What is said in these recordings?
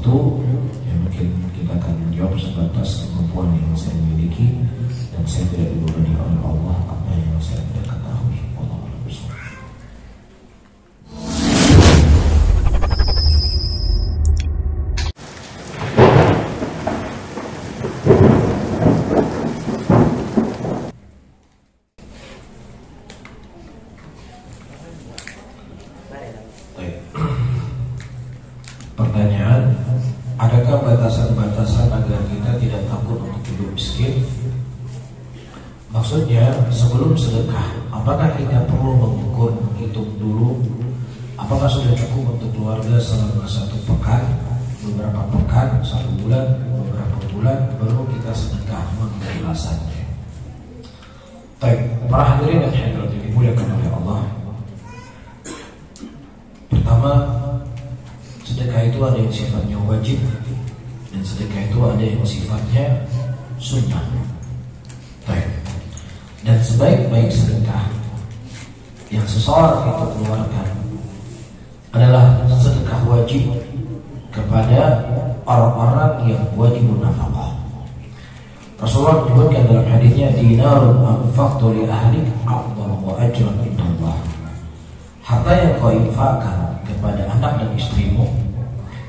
waktu, ya mungkin kita akan menjawab sebatas kemampuan yang saya miliki, dan saya tidak dibebani oleh Allah apa yang saya tidak ketahui. Allah bersuara. Pertanyaan, adakah batasan-batasan agar kita tidak takut untuk hidup miskin? Maksudnya, sebelum sedekah, apakah kita perlu mengukur, menghitung dulu apakah sudah cukup untuk keluarga selama 1 pekan, beberapa pekan, 1 bulan, beberapa bulan, baru kita sedekah mengenai alasannya. Baik, para hadirin dan hadirat yang dimuliakan oleh Allah. Pertama, sedekah itu ada yang sifatnya wajib, dan sedekah itu ada yang sifatnya sunnah. Baik. Dan sebaik-baik sedekah yang seseorang itu keluarkan adalah sedekah wajib kepada orang-orang yang wajib nafkah. Rasulullah menyebutkan dalam hadisnya, dinarun anfaqtu li ahlik a'dhamu wa ajran indallah. Harta yang kau infakkan kepada anak dan istrimu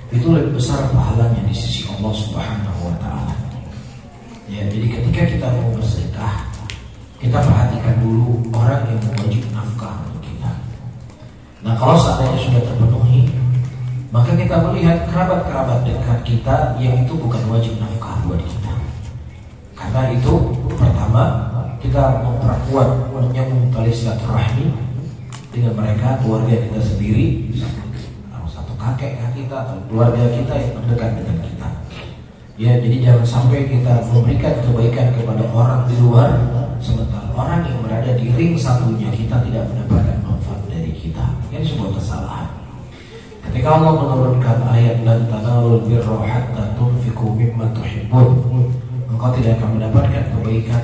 itu lebih besar pahalanya di sisi Allah Subhanahu wa taala. Ya, jadi ketika kita mau bersedekah, kita perhatikan dulu orang yang wajib nafkah untuk kita. Nah, kalau seandainya sudah terpenuhi, maka kita melihat kerabat-kerabat dekat kita yang itu bukan wajib nafkah buat kita. Karena itu, pertama, kita memperkuat menyambung tali silaturahmi dengan mereka, keluarga kita sendiri, satu kakek kita atau keluarga kita yang terdekat dengan kita. Ya, jadi jangan sampai kita memberikan kebaikan kepada orang di luar, sementara orang yang berada di ring satunya kita tidak mendapatkan manfaat dari kita. Ini sebuah kesalahan. Ketika Allah menurunkan ayat lan tanalul birra hatta tunfiqu mimma tuhibbun, engkau tidak akan mendapatkan kebaikan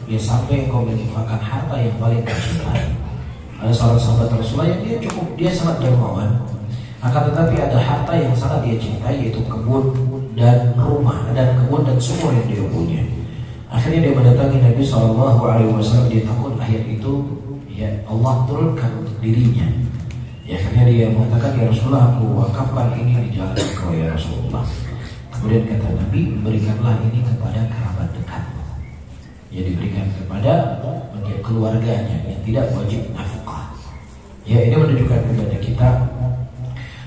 ya sampai engkau menginfakkan harta yang paling kau cintai. Ada seorang sahabat Rasulullah yang dia sangat dermawan, akan tetapi ada harta yang sangat dia cintai, yaitu kebun dan rumah, dan kebun dan sumur yang dia punya. Akhirnya dia mendatangi Nabi SAW. Dia takut ayat itu ya Allah turunkan untuk dirinya. Ya, akhirnya dia mengatakan, ya Rasulullah, aku wakafkan ini di jalan Engkau ya Rasulullah. Kemudian kata Nabi, berikanlah ini kepada kerabat dekat. Ya, diberikan kepada keluarganya yang tidak wajib nafkah. Ya, ini menunjukkan kepada kita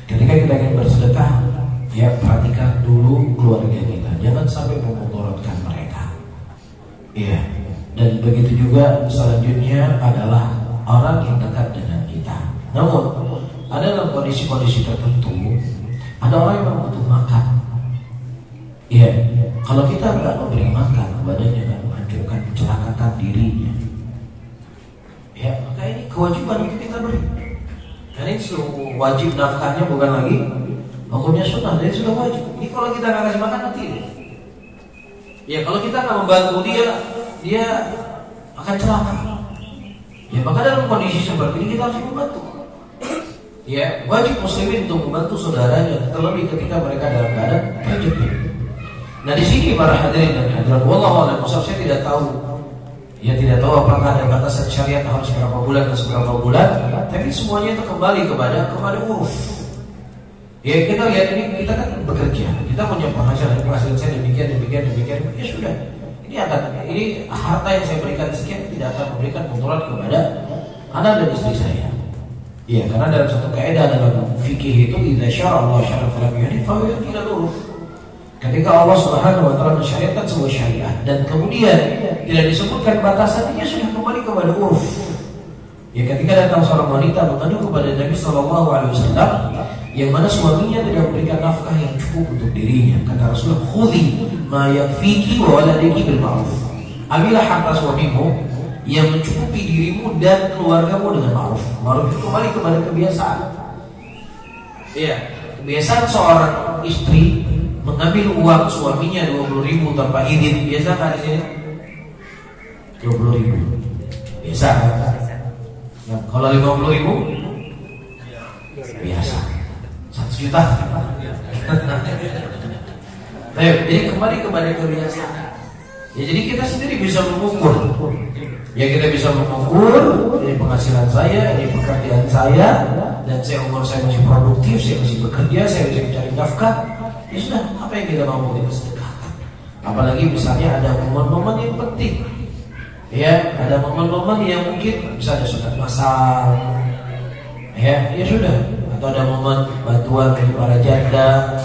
ketika kita ingin bersedekah, ya perhatikan dulu keluarga kita, jangan sampai memudaratkan mereka. Ya, dan begitu juga selanjutnya adalah orang yang dekat dengan kita. Namun ada dalam kondisi-kondisi tertentu, ada orang yang butuh makan. Ya, kalau kita nggak memberi makan kepadanya, akan menghancurkan, mencelakakan dirinya. Ya, maka ini kewajiban untuk kita beri. Karena ini wajib nafkahnya bukan lagi hukumnya sunnah, jadi sudah wajib. Ini kalau kita nggak kasih makan nanti, ya kalau kita nggak membantu dia akan celaka. Ya, maka dalam kondisi seperti ini kita harus membantu. Ya, wajib muslimin untuk membantu saudaranya, terlebih ketika mereka dalam keadaan terjepit. Nah, di sini para hadirin dan hadirat, wallahu a'lam, saya tidak tahu. Ya, tidak tahu apakah ada batasan syariat harus berapa bulan dan seberapa bulan, tapi semuanya itu kembali kepada uruf. Ya, kita lihat ini, kita kan bekerja, kita punya penghasilan saya demikian, ya sudah. Ini harta yang saya berikan sekian tidak akan memberikan mudarat kepada anak dan istri saya. Iya, karena dalam satu kaidah dalam fikih itu, idza syara Allah syara falam yuhdith fa huwa ila uruf. Ketika Allah Subhanahu wa taala mensyariatkan sebuah syariat dan kemudian tidak disebutkan batasannya, sudah kembali kepada uruf. Ya, ketika datang seorang wanita mengadu kepada Nabi sallallahu alaihi wasallam yang mana suaminya tidak memberikan nafkah yang cukup untuk dirinya, kata Rasulullah, khudhi ma yakfiki wa waladiki bil ma'ruf. Ambillah harta suamimu yang mencukupi dirimu dan keluargamu dengan ma'ruf. Ma'ruf itu kembali kepada kebiasaan. Iya, kebiasaan seorang istri mengambil uang suaminya 20.000 tanpa izin, biasa kan di sini? 20.000. Biasa. Nah, kalau 50.000? Biasa. juta. Baik, jadi kembali kepada kebiasaan. Ya, jadi kita sendiri bisa mengukur. Ya, kita bisa mengukur ini penghasilan saya, ini pekerjaan saya, dan umur saya masih produktif, saya masih bekerja, saya bisa mencari nafkah. Ya sudah, apa yang kita mampu kita sedekahkan. Apalagi misalnya ada momen-momen yang penting. Ya, ada momen-momen yang mungkin bisa ada sunat masal. Ya sudah. Atau ada momen bantuan bagi para janda.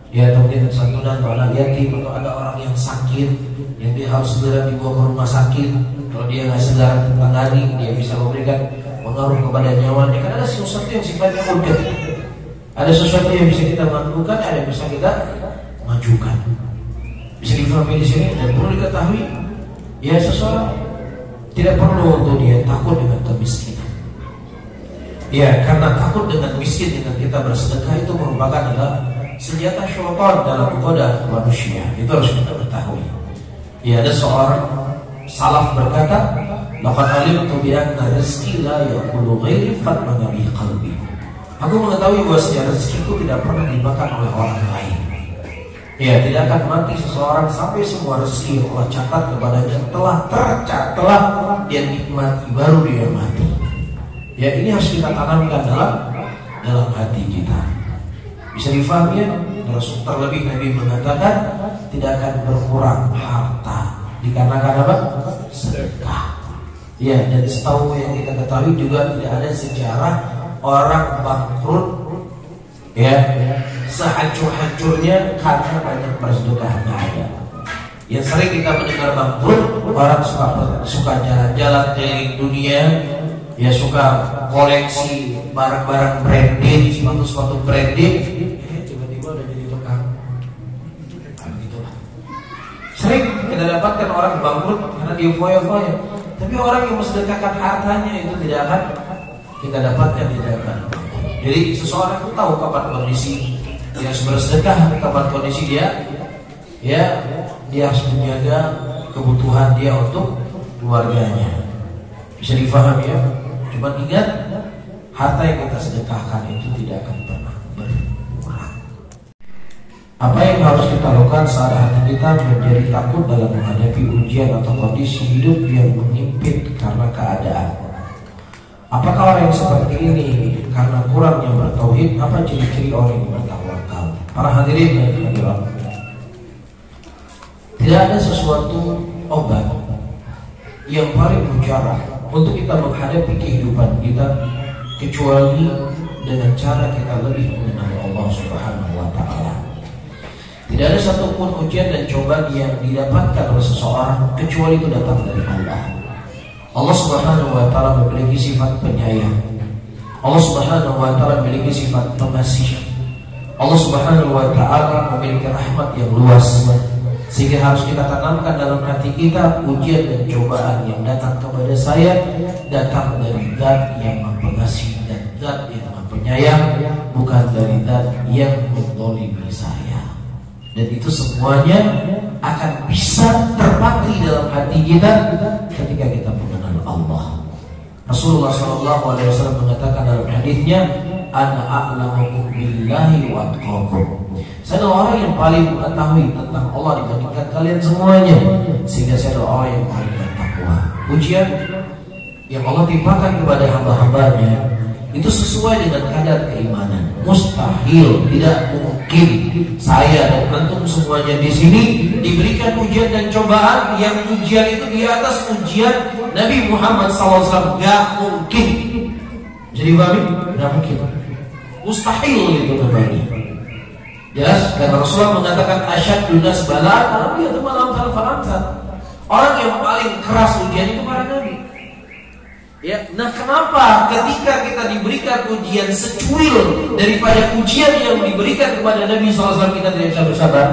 Ya, atau mungkin santunan anak yatim, atau ada orang yang sakit yang dia harus segera dibawa ke rumah sakit. Kalau dia nggak segera tangani, dia bisa memberikan pengaruh kepada nyawanya. Karena ada sesuatu yang sifatnya urgent. Ada sesuatu yang bisa kita lakukan, ada yang bisa kita majukan. Bisa difahami di sini dan perlu diketahui. Ya, seseorang tidak perlu untuk dia takut dengan kemiskinan. Ya, karena takut dengan miskin dengan kita bersedekah itu merupakan adalah senjata syaitan dalam menggoda manusia. Itu harus kita ketahui. Ya, ada seorang salaf berkata, "Laqad alimtu bi anna rizqi la yaqulu ghairi fatmana bi qalbi." Aku mengetahui bahwa rezekiku tidak pernah dimakan oleh orang lain. Ya, tidak akan mati seseorang sampai semua rezeki Allah catat kepadanya telah dia nikmati baru dia mati. Ya, ini harus kita tanamkan dalam hati kita. Bisa difahami ya? Terlebih Nabi mengatakan tidak akan berkurang harta dikarenakan apa? Sedekah. Ya, dan setahu yang kita ketahui juga tidak ada sejarah orang bangkrut ya sehancur-hancurnya karena banyak bersedekah. Nggak ada. Yang sering kita mendengar bangkrut, orang suka jalan-jalan keliling dunia, ya suka koleksi barang-barang branded, sepatu-sepatu branded, tiba-tiba udah jadi tukang. Begitulah. Sering kita dapatkan orang bangkrut karena dia foya-foya. Tapi orang yang mensedekahkan hartanya itu tidak akan kita dapatkan, tidak akan. Jadi seseorang itu tahu kapan kondisi dia harus bersedekah, kapan kondisi dia harus menjaga kebutuhan dia untuk keluarganya. Bisa difahami ya? Cuma ingat, harta yang kita sedekahkan itu tidak akan pernah berkurang. Apa yang harus kita lakukan saat hati kita menjadi takut dalam menghadapi ujian atau kondisi hidup yang mengimpit karena keadaan? Apakah orang yang seperti ini karena kurangnya bertauhid? Apa ciri-ciri orang yang bertawakal? Para hadirin dan hadirat, tidak ada sesuatu obat yang paling mujarab untuk kita menghadapi kehidupan kita kecuali dengan cara kita lebih mengenal Allah Subhanahu wa Ta'ala. Tidak ada satupun ujian dan cobaan yang didapatkan oleh seseorang kecuali itu datang dari Allah. Allah Subhanahu wa Ta'ala memiliki sifat penyayang. Allah Subhanahu wa Ta'ala memiliki sifat pengasih. Allah Subhanahu wa Ta'ala memiliki rahmat yang luas, sehingga harus kita tanamkan dalam hati kita, ujian dan cobaan yang datang kepada saya datang dari Zat yang Maha Pengasih dan Zat yang Maha Penyayang, bukan dari Zat yang menzalimi saya. Dan itu semuanya akan bisa terpatri dalam hati kita ketika kita mengenal Allah. Rasulullah SAW mengatakan dalam hadisnya, "Ana a'lamukum billahi wa atqakum." Saya adalah orang yang paling mengetahui tentang Allah dibandingkan kalian semuanya, sehingga saya adalah orang yang paling bertakwa. Ujian yang Allah timpakan kepada hamba-hambanya itu sesuai dengan kadar keimanan. Mustahil, tidak mungkin saya dan antum semuanya di sini diberikan ujian dan cobaan yang ujian itu di atas ujian Nabi Muhammad SAW. Gak mungkin. Jadi bagi, gak mungkin. Mustahil itu kembali. Jelas, dan Rasulullah mengatakan asyadun nas balaa itu malam al-Faransa. Orang yang paling keras ujian itu para nabi. Ya, nah kenapa ketika kita diberikan ujian secuil daripada ujian yang diberikan kepada Nabi SAW kita tidak bisa bersabar?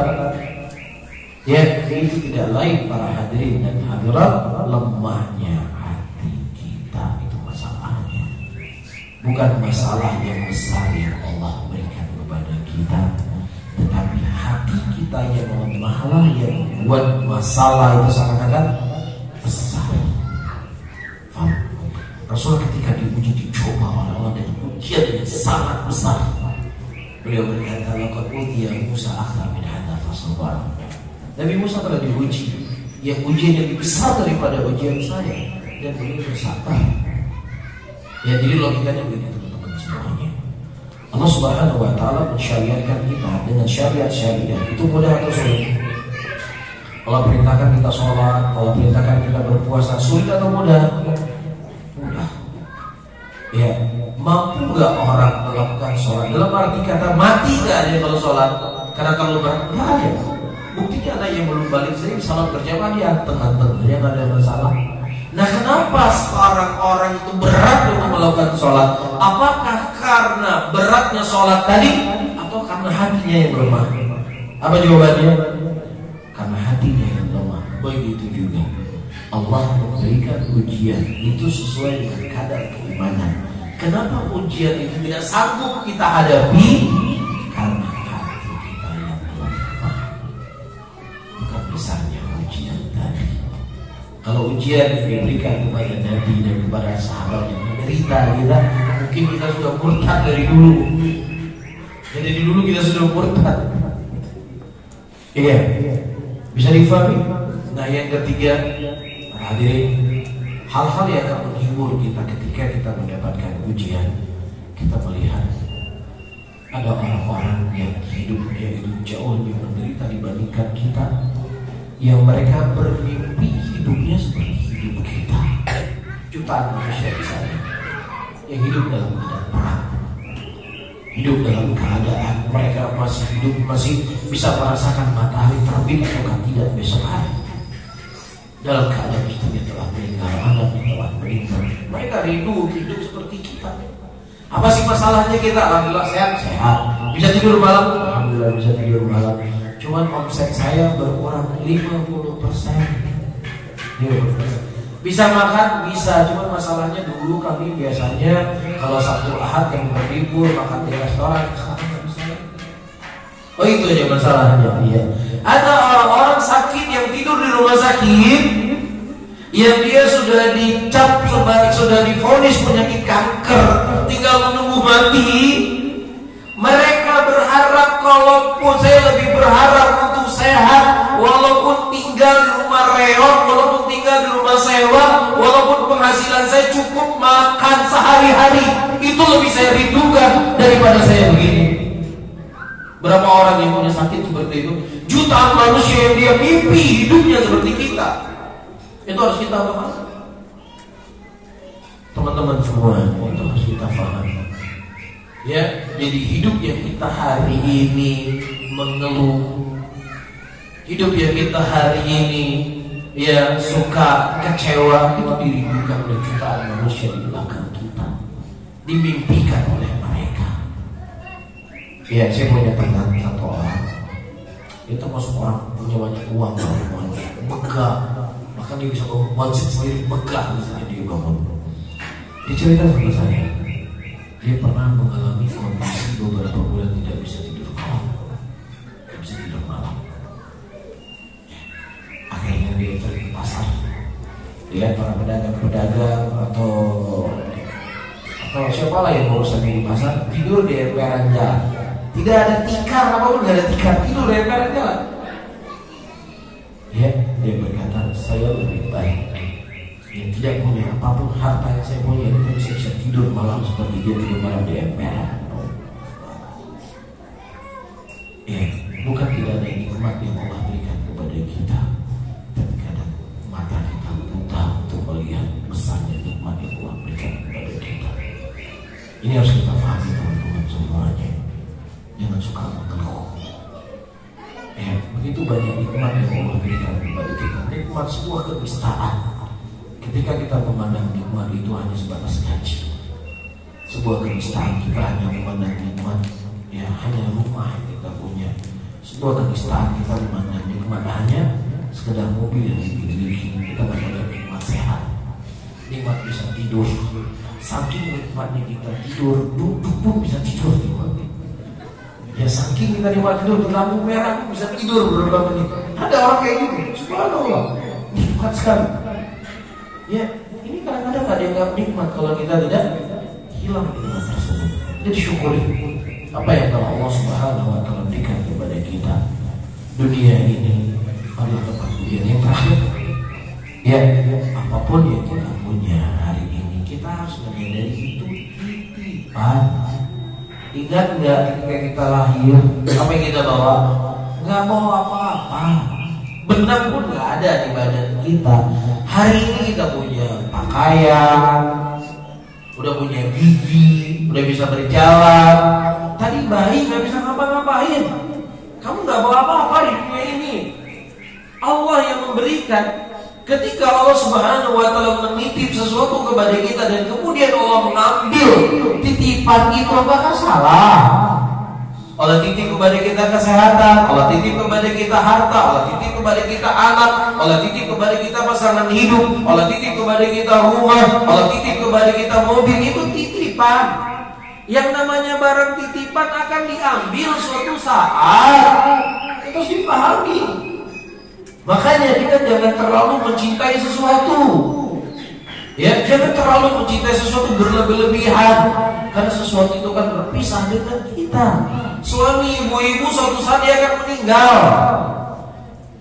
Ya, itu tidak lain para hadirin dan hadirat, lemahnya hati kita itu masalahnya. Bukan masalah yang besar yang Allah berikan kepada kita, tetapi hati kita yang lemahlah yang membuat masalah itu seakan-akan besar. Faham? Rasul ketika diuji dicoba oleh Allah dengan ujian yang sangat besar, Beliau berkata, laqad utiya Musa akthar min hadza fasabar. Nabi Musa telah diuji, yang ujian yang lebih besar daripada ujian saya, dan beliau bersabar. Ya, jadi logikanya begini teman-teman semuanya. Allah Subhanahu wa Ta'ala mensyariatkan kita dengan syariat-syariat. Itu mudah atau sulit? Allah perintahkan kita sholat, Allah perintahkan kita berpuasa, sulit atau mudah? Mudah. Ya, mampu gak orang melakukan sholat? Dalam arti kata mati gak dia kalau sholat? Karena kalau berat, gak ada. Buktinya anak yang belum balik saya sholat berjamaah dia anteng-anteng, dia gak ada masalah. Nah, kenapa sekarang orang itu berat untuk melakukan sholat? Apakah karena beratnya sholat tadi, atau karena hatinya yang lemah? Apa jawabannya? Karena hatinya yang lemah. Begitu juga Allah memberikan ujian itu sesuai dengan kadar keimanan. Kenapa ujian itu tidak sanggup kita hadapi? Karena hati kita yang lemah. Bukan besarnya ujian tadi. Kalau ujian yang diberikan kepada Nabi dan kepada sahabat yang menderita kita, mungkin kita sudah murtad dari dulu. Jadi dulu kita sudah murtad. Iya, bisa difahami. Nah, yang ketiga, hadirin, hal-hal yang akan menghibur kita ketika kita mendapatkan ujian. Kita melihat ada orang-orang yang hidupnya itu jauh lebih menderita dibandingkan kita, yang mereka bermimpi hidupnya seperti hidup kita. Jutaan manusia di sana yang hidup dalam keadaan perang, hidup dalam keadaan mereka masih hidup, masih bisa merasakan matahari terbit atau tidak besok hari. Dalam keadaan istrinya telah meninggal, anaknya telah meninggal, mereka rindu hidup seperti kita. Apa sih masalahnya kita? Alhamdulillah sehat. Bisa tidur malam? Alhamdulillah bisa tidur malam. Cuman omset saya berkurang 50%. Bisa makan? Bisa. Cuman masalahnya dulu kami biasanya kalau Sabtu Ahad yang berlibur makan di restoran. Sekarang nggak bisa. Oh, itu aja masalahnya. Iya. Ada orang-orang sakit yang tidur di rumah sakit, yang dia sudah dicap sudah divonis penyakit kanker, tinggal menunggu mati. Mereka berharap, kalaupun saya lebih berharap untuk sehat, walaupun tinggal di rumah reot, walaupun tinggal di rumah sewa, walaupun penghasilan saya cukup makan sehari-hari, itu lebih saya rindukan daripada saya begini. Berapa orang yang punya sakit seperti itu? Jutaan manusia yang dia mimpi hidupnya seperti kita. Itu harus kita pahami. Teman-teman semua, itu harus kita pahami. Ya, jadi hidup yang kita hari ini mengeluh, hidup yang kita hari ini ya suka kecewa, itu dirindukan oleh jutaan manusia di belakang kita, dimimpikan oleh mereka. Ya, saya punya teman satu orang, dia termasuk orang punya banyak uang, megah, bahkan dia bisa bangun masjid sendiri, megah misalnya dia bangun. Dia cerita sama saya, dia pernah mengalami kondisi beberapa bulan tidak bisa tidur malam, tidak bisa tidur malam. Akhirnya dia pergi ke pasar, dilihat para pedagang-pedagang atau siapa lah yang berusaha di pasar, tidur di emperan jalan. Tidak ada tikar apapun, tidak ada tikar, tidur di emperan jalan. Ya, dia berkata, saya lebih baik yang tidak punya apapun harta yang saya punya, tapi saya bisa tidur malam seperti dia tidur malam di emperan. Ya, bukan tidak ada nikmat yang Allah berikan kepada kita, tapi kadang mata kita buta untuk melihat besarnya nikmat yang Allah berikan kepada kita. Ini harus kita pahami teman-teman semuanya. Jangan suka mengeluh. Ya, begitu banyak nikmat yang Allah berikan kepada kita. Nikmat sebuah kenistaan. Ketika kita memandang nikmat itu hanya sebatas gaji, sebuah kenistaan. Kita hanya memandang nikmat ya hanya rumah yang kita punya. Sebuah kenistaan kita memandang nikmat hanya sekedar mobil yang dimiliki. Kita memandang nikmat sehat, nikmat bisa tidur. Saking nikmatnya kita tidur, duduk pun bisa tidur nikmat. Ya, saking kita nikmat tidur di lampu merah bisa tidur beberapa menit. Ada orang kayak gitu, subhanallah, nikmat sekali. Ya, ini kadang-kadang ada yang gak nikmat kalau kita tidak hilang nikmat tersebut. Jadi syukuri. apa yang telah Allah Subhanahu wa Ta'ala berikan kepada kita. Dunia ini adalah tempat ujian yang terakhir. Ya, apapun yang kita punya hari ini, kita harus menyadari itu titipan. Ingat nggak ketika kita lahir, apa yang kita bawa? Nggak bawa apa-apa. Benang pun nggak ada di badan kita. Hari ini kita punya pakaian, udah punya gigi, udah bisa berjalan. Tadi bayi nggak bisa ngapa-ngapain. Kamu nggak bawa apa-apa di dunia ini. Allah yang memberikan. Ketika Allah Subhanahu wa Ta'ala menitip sesuatu kepada kita dan kemudian Allah mengambil titipan itu, apakah salah? Allah titip kepada kita kesehatan, Allah titip kepada kita harta, Allah titip kepada kita anak, Allah titip kepada kita pasangan hidup, Allah titip kepada kita rumah, Allah titip kepada kita mobil. Itu titipan. Yang namanya barang titipan akan diambil suatu saat. Itu harus dipahami. Makanya kita jangan terlalu mencintai sesuatu. Ya, jangan terlalu mencintai sesuatu berlebih-lebihan. Karena sesuatu itu kan berpisah dengan kita. Suami ibu-ibu suatu saat dia akan meninggal.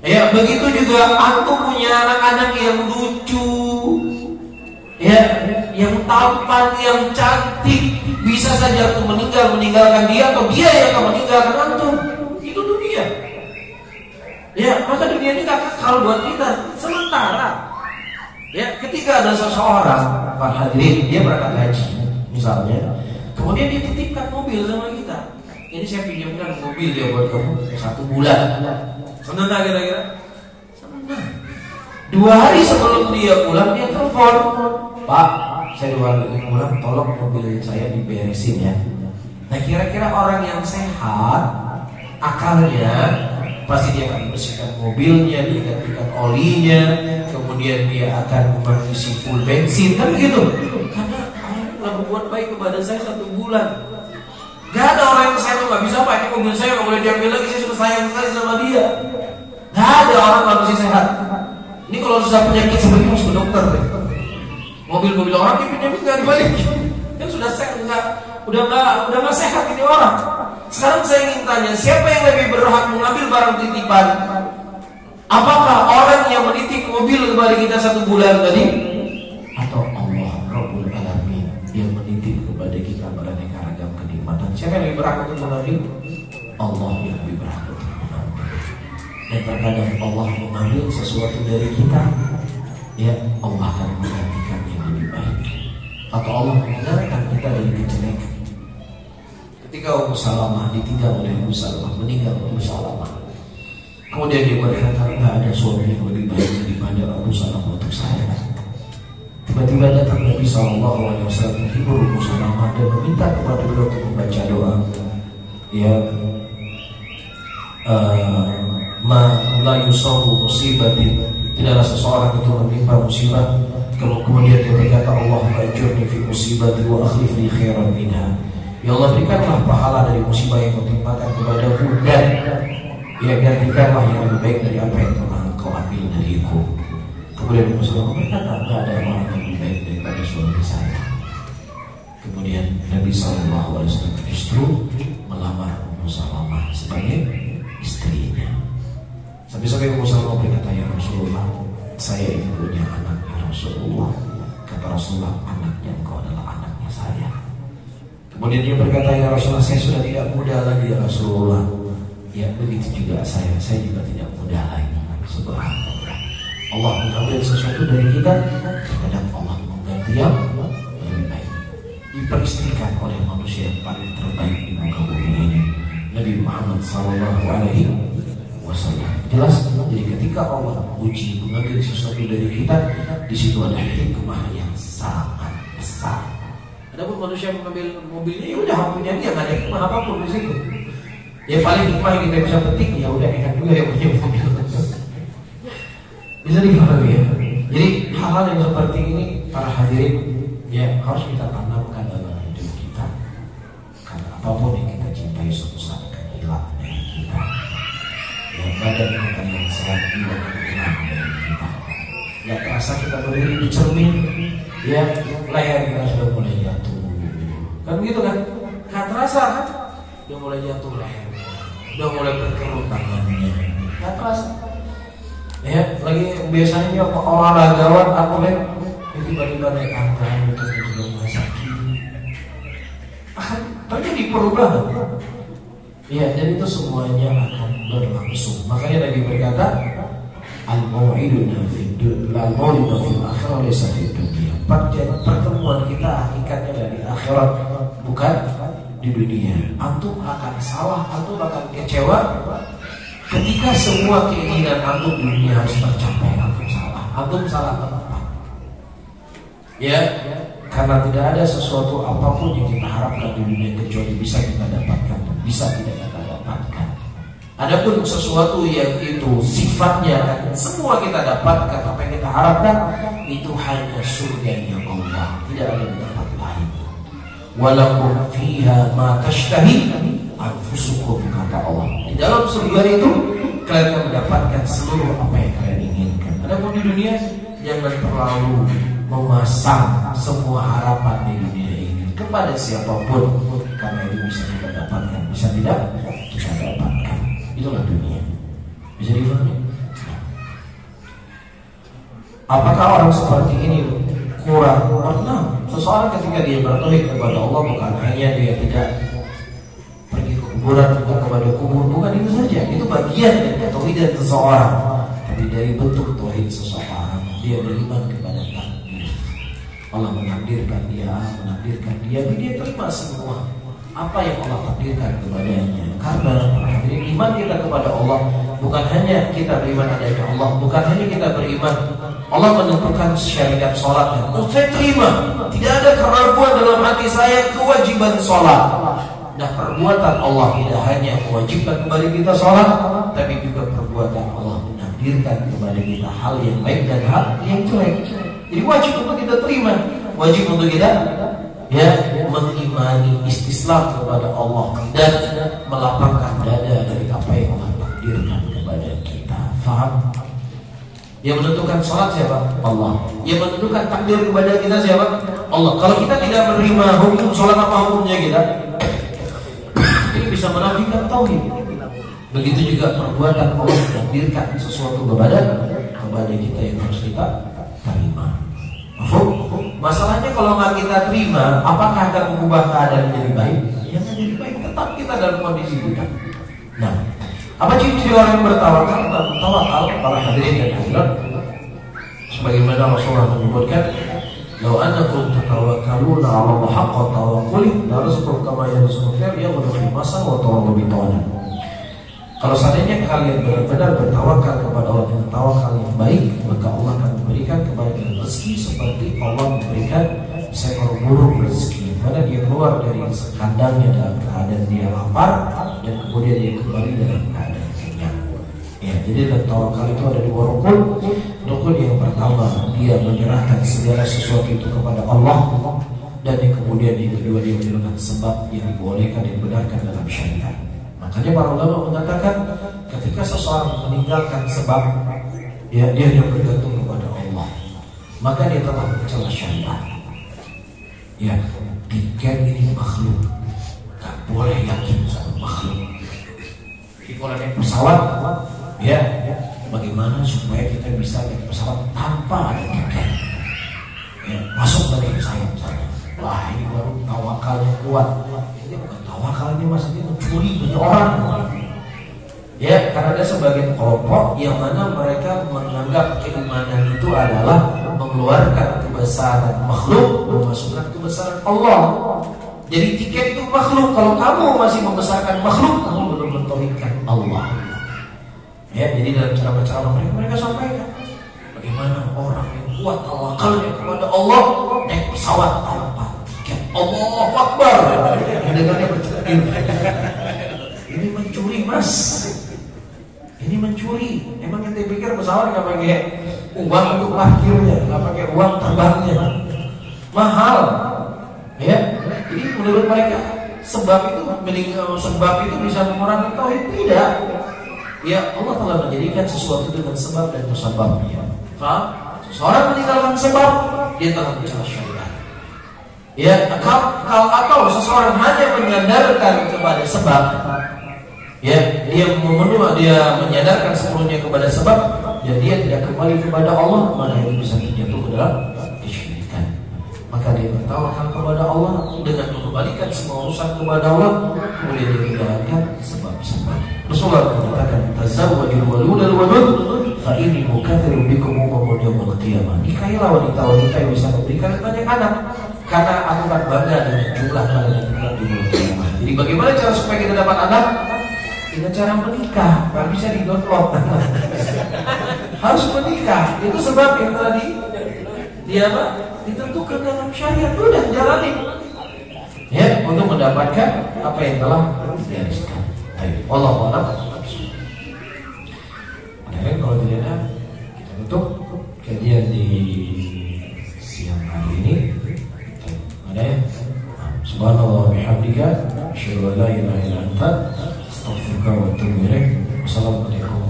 Ya, begitu juga antum punya anak-anak yang lucu, ya, yang tampan, yang cantik, bisa saja antum meninggalkan dia, atau dia yang akan meninggalkan antum. Itu dunia. Ya, maka dunia ini gak kekal buat kita. Sementara, ya, ketika ada seseorang, Pak hadirin, dia berangkat haji, misalnya, kemudian dia titipkan mobil sama kita. Ini saya pinjamkan mobil dia buat kamu 1 bulan. Senang gak kira-kira? Senang. 2 hari sebelum dia pulang, dia telepon, Pak, saya 2 hari pulang, tolong mobil saya diberesin ya. Nah, kira-kira orang yang sehat, akalnya pasti dia akan bersihkan mobilnya, dia gantikan olinya, kemudian dia akan mengisi full bensin, kan begitu? Karena orang telah berbuat baik kepada saya 1 bulan. Gak ada orang yang saya tuh gak bisa, Pak, ini mobil saya gak boleh diambil lagi, saya sudah sayang sekali sama dia. Gak ada orang manusia sehat. Ini kalau sudah penyakit seperti harus ke dokter deh. Mobil-mobil orang dipinjamin gak dibalik, kan sudah sehat, udah gak sehat ini orang. Sekarang saya ingin tanya, siapa yang lebih berhak mengambil barang titipan? Apakah orang yang menitip mobil kepada kita 1 bulan tadi, atau Allah Rabbul Alamin yang menitip kepada kita beraneka ragam kenikmatan? Siapa yang lebih berhak untuk mengambil? Allah yang lebih berhak untuk mengambil. Dan terkadang Allah mengambil sesuatu dari kita, ya, Allah akan menggantikan yang lebih baik, atau Allah menghindarkan kita dari kejelekan. Ketika Ummu Salamah ditinggal oleh Ummu Salamah, meninggal Ummu Salamah, kemudian dia berkata, tidak ada suami yang lebih baik daripada Ummu Salamah untuk saya. Tiba-tiba datang Nabi SAW menghibur Ummu Salamah dan meminta kepada beliau untuk membaca doa, ya, la yusabu musibatin, tidaklah seseorang itu menimpa musibah kemudian dia berkata, Allah ajurni fi musibati wa akhlifni khairan minha. Ya Allah, berikanlah pahala dari musibah yang menimpakan kepadaku, dan ya gantikanlah yang lebih baik dari apa yang telah Engkau ambil dariku. Kemudian Rasulullah berkata, tidak ada orang yang lebih baik daripada suami saya. Kemudian Nabi SAW justru melamar Ummu Salamah sebagai istrinya. Sampai Ummu Salamah berkata, ya Rasulullah, saya ini punya anak, ya Rasulullah. Kata Rasulullah, anaknya engkau adalah anaknya saya. Kemudian dia berkata, ya Rasulullah, saya sudah tidak muda lagi ya Rasulullah. Ya, begitu juga saya juga tidak muda lagi. Subhanallah. Allah mengambil sesuatu dari kita, kadang Allah mengganti yang lebih baik. Diperistrikan oleh manusia yang paling terbaik di muka bumi ini, Nabi Muhammad SAW. Jelas, jadi ketika Allah uji mengambil sesuatu dari kita, di situ ada hikmah yang sangat besar. Adapun manusia mengambil mobilnya, ya udah punya dia, nggak ada hikmah apapun di situ. Ya paling hikmah yang kita bisa petik, ya udah enak juga yang punya mobil. Bisa dipahami ya. Jadi hal-hal yang seperti ini, para hadirin, ya harus kita tanamkan dalam hidup kita. Karena apapun yang kita cintai suatu saat akan hilang dari kita. Ya, badan kita yang sehat juga akan hilang dari kita. Nggak terasa kita berdiri di cermin, ya leher kita sudah mulai jatuh. Kan begitu kan? Nggak terasa kan? udah mulai jatuh lehernya, udah mulai berkerut tangannya, nggak terasa. Ya, lagi biasanya olahragawan atlet tiba-tiba naik angka untuk rumah sakit, akan terjadi perubahan. Ya, dan itu semuanya akan berlangsung. Makanya Nabi berkata, al-mau'iduna fil akhirah laysa fid dunya. Pertemuan kita hakikatnya dari akhirat, bukan di dunia. Antum akan salah, antum akan kecewa ketika semua keinginan antum di dunia harus tercapai. Antum salah tempat. Ya, karena tidak ada sesuatu apapun yang kita harapkan di dunia kecuali bisa kita dapatkan dan bisa tidak kita dapatkan. Adapun sesuatu yang itu sifatnya semua kita dapatkan, apa yang kita harapkan itu hanya surganya Allah, tidak ada di tempat lain. Walakum fiha ma tashtahi anfusukum, kata Allah. Di dalam surga itu kalian akan mendapatkan seluruh apa yang kalian inginkan. Adapun di dunia jangan terlalu memasang semua harapan di dunia ini kepada siapapun, karena itu bisa kita dapatkan, bisa tidak kita dapatkan. Itulah dunia. Bisa difahami? Apakah orang seperti ini kurang makna? Seseorang ketika dia bertauhid kepada Allah, bukan hanya dia tidak pergi ke kuburan, bukan kepada kubur, bukan itu saja. Itu bagian dari ketauhidan seseorang. Tapi dari bentuk tauhid seseorang, dia beriman kepada takdir. Allah menakdirkan dia, menakdirkan dia, dan dia terima semua apa yang Allah takdirkan kepadanya. Karena iman kita kepada Allah bukan hanya kita beriman adanya Allah, bukan hanya kita beriman Allah menentukan syariat sholat, saya terima, tidak ada keraguan dalam hati saya kewajiban sholat. Nah, perbuatan Allah tidak hanya mewajibkan kepada kita sholat, tapi juga perbuatan Allah menakdirkan kepada kita hal yang baik dan hal yang jelek. Jadi wajib untuk kita terima, wajib untuk kita mengimani, istislam kepada Allah dan melapangkan dada dari apa yang Allah takdirkan kepada kita. Faham? Yang menentukan sholat siapa? Allah. Yang menentukan takdir kepada kita siapa? Allah. Kalau kita tidak menerima hukum sholat, apa hukumnya kita? Ini bisa menafikan tauhid. Begitu juga perbuatan Allah mentakdirkan sesuatu kepada kita yang harus kita terima. Masalahnya kalau nggak kita terima, apakah akan mengubah keadaan menjadi baik? Ya nggak jadi baik, tetap kita dalam kondisi buta. Nah, apa ciri-ciri orang yang bertawakal? Bertawakal para hadirin dan hadirat, sebagaimana Rasulullah menyebutkan, "Lau annakum tatawakkaluna 'ala Allah haqqa tawakkuli, la rizqukum kama yarzuqul tayr yaghdu fi masa wa tawallu bitawana." Kalau seandainya kalian benar-benar bertawakal kepada Allah dengan tawakal yang baik, maka Allah akan memberikan kepada kalian rezeki seperti Allah memberikan seekor burung rezeki, mana dia keluar dari kandangnya dalam keadaan dia lapar dan kemudian dia kembali dalam keadaan kenyang. Ya, jadi tawakal itu ada dua rukun. Rukun yang pertama, dia menyerahkan segala sesuatu itu kepada Allah, dan yang kemudian yang kedua, dia menyerahkan sebab yang dibolehkan dan dibenarkan dalam syariat. Makanya para ulama mengatakan ketika seseorang meninggalkan sebab, ya dia hanya bergantung kepada Allah, maka dia telah mencela syariat. Ya, tiket ini makhluk, gak boleh yakin sama makhluk. Jadi kalau naik pesawat, ya bagaimana supaya kita bisa naik pesawat tanpa ada tiket? Ya, masuk dari pesawat misalnya. Wah, ini baru tawakalnya kuat. Ini bukan tawakal, ini maksudnya mencuri banyak orang. Ya, karena ada sebagian kelompok yang mana mereka menganggap keimanan itu adalah mengeluarkan kebesaran makhluk, memasukkan kebesaran Allah. Jadi tiket itu makhluk. Kalau kamu masih membesarkan makhluk, kamu belum mentauhidkan Allah. Ya, jadi dalam ceramah-ceramah mereka sampaikan bagaimana orang yang kuat tawakalnya kepada Allah naik pesawat tanpa tiket. Allahu Akbar. Dengarnya bercekin. Ini mencuri, Mas. Ini mencuri. Emang kita pikir pesawat nggak pakai uang untuk parkirnya, nggak pakai uang terbangnya, mahal. Ya, jadi menurut mereka sebab itu bisa mengurangi tauhid. Tidak. Ya, Allah telah menjadikan sesuatu dengan sebab dan musababnya. Faham? Seseorang meninggalkan sebab, dia telah mencela syariat. Ya, kalau atau seseorang hanya menyandarkan kepada sebab, ya, dia menyandarkan sepenuhnya kepada sebab, dan dia tidak kembali kepada Allah, maka itu bisa terjatuh ke dalam kesyirikan. Maka dia bertawakal kepada Allah dengan mengembalikan semua urusan kepada Allah, kemudian dia menjalankan sebab-sebab. Rasulullah mengatakan, "Tazawwajul waludal wadud, fa inni mukatsirun bikum ummatan yaumil qiyamah." Nikahilah wanita-wanita yang bisa memberikan banyak anak, karena aku akan bangga dengan jumlah kalian yang di mulut kiamat. Jadi bagaimana cara supaya kita dapat anak? Dengan cara menikah, nggak bisa di-download. Harus menikah. Itu sebab yang tadi dia ditentukan dalam syariat. Udah jalani. Ya, untuk mendapatkan apa yang telah digariskan. Allah Allah. Kemudian kalau tidak ada, kita tutup kajian di siang hari ini. Ada ya? Subhanallah bihamdika, asyhadu an la ilaha illa anta, astaghfiruka wa atubu ilaik. Wassalamualaikum